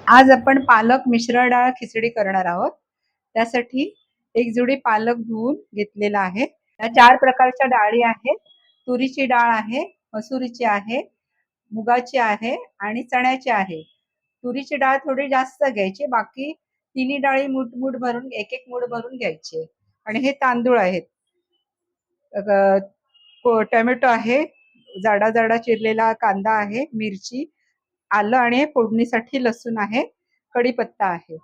आज आपण पालक मिश्र डाळ खिचडी करणार आहोत. त्यासाठी एक जुडी पालक धुवून घेतलेला आहे. या 4 प्रकारच्या डाळी आहेत. तुरीची डाळ आहे, मसुरीची आहे, मुगाची आहे आणि चण्याची आहे. तुरीची डाळ थोडी जास्त घ्यायची, बाकी तिन्ही डाळी मूठ भरून एक मूठ भरून घ्यायची. आणि हे तांदूळ आहेत. टोमॅटो आहे, जाडा जाडा चिरलेला कांदा आहे, मिरची, आलं आणि फोडणीसाठी लसूण आहे, कढीपत्ता आहे.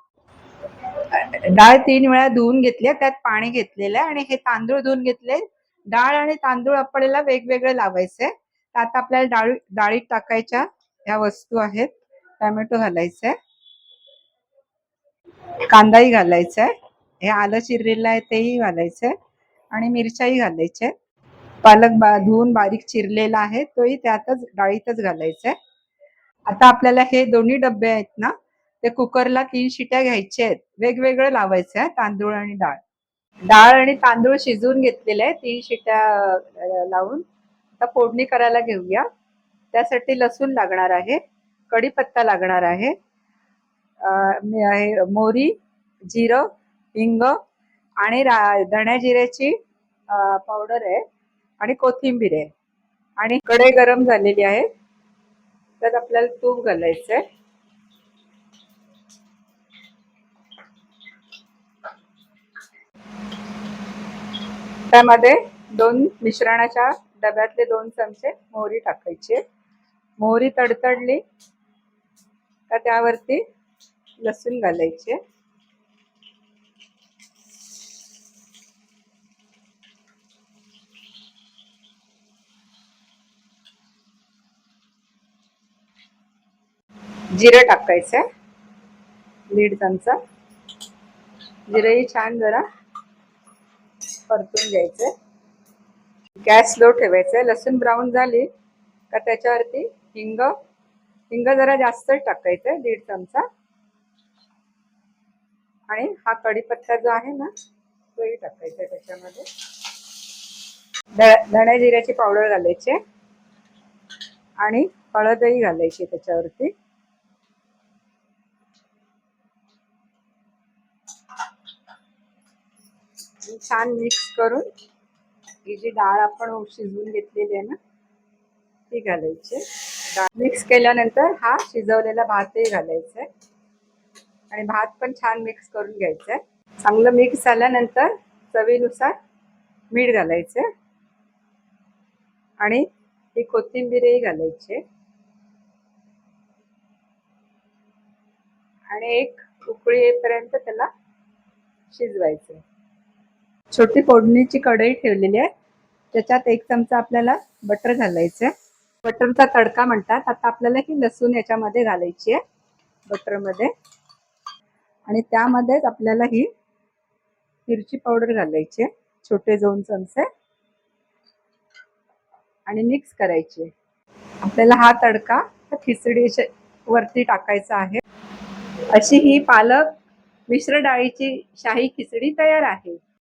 डाळ 3 वेळा धुवून घेतली, त्यात पाणी घेतलेलं आहे आणि हे तांदूळ धुवून घेतले. डाळ आणि तांदूळ आपल्याला वेगवेगळे लावायचे. आता आपल्याला डाळीत टाकायच्या ह्या वस्तू आहेत. टोमॅटो घालायचंय, कांदाही घालायचा आहे, हे आलं चिरलेलं आहे तेही घालायचंय आणि मिरच्याही घालायच्या. पालक धुवून बारीक चिरलेला आहे तोही त्यातच डाळीतच घालायचा आहे. आता आपल्याला हे दोन्ही डब्बे आहेत ना, ते कुकरला 3 शिट्या घ्यायच्या आहेत. वेगवेगळं लावायचं आहे तांदूळ आणि डाळ. डाळ आणि तांदूळ शिजवून घेतलेले आहे 3 शिट्या लावून. आता फोडणी करायला घेऊया. त्यासाठी लसूण लागणार आहे, कढीपत्ता लागणार आहे, मोहरी, जिरं, हिंग आणि धण्या जिऱ्याची पावडर आहे आणि कोथिंबीर आहे. आणि कढई गरम झालेली आहे, त्यात आपल्याला तूप घालायचंय. त्यामध्ये मिश्रणाच्या डब्यातले 2 चमचे मोहरी टाकायची. मोहरी तडतडली का त्यावरती लसूण घालायचे. जिरं टाकायचं, 1.5 चमचा. जिरंही छान जरा परतून घ्यायचे. गॅस लो ठेवायचा. लसूण ब्राऊन झाली का त्याच्यावरती हिंग जरा जास्त टाकायचं, 1.5 चमचा. आणि हा कढीपत्ता जो आहे ना तोही टाकायचा त्याच्यामध्ये. धण्या जिऱ्याची पावडर घालायची आणि हळदही घालायची त्याच्यावरती. छान मिक्स करून ही जी डाळ आपण शिजवून घेतलेली आहे ना ती घालायची. डाळ मिक्स केल्यानंतर हा शिजवलेला भातही घालायचा आणि भात पण छान मिक्स करून घ्यायचा. चांगलं मिक्स झाल्यानंतर चवीनुसार मीठ घालायचे आणि ही कोथिंबीरही घालायची आणि एक उकळी येईपर्यंत त्याला शिजवायचं. छोटी फोडणीची कढई ठेवलेली आहे, त्याच्यात 1 चमचा आपल्याला बटर घालायचं. बटरचा तडका म्हणतात. आता आपल्याला ही लसूण याच्यामध्ये घालायची आहे बटरमध्ये आणि त्यामध्येच आपल्याला ही मिरची पावडर घालायची, छोटे 2 चमचे, आणि मिक्स करायची. आपल्याला हा तडका खिचडी वरती टाकायचा आहे. अशी ही पालक मिश्र डाळीची शाही खिचडी तयार आहे.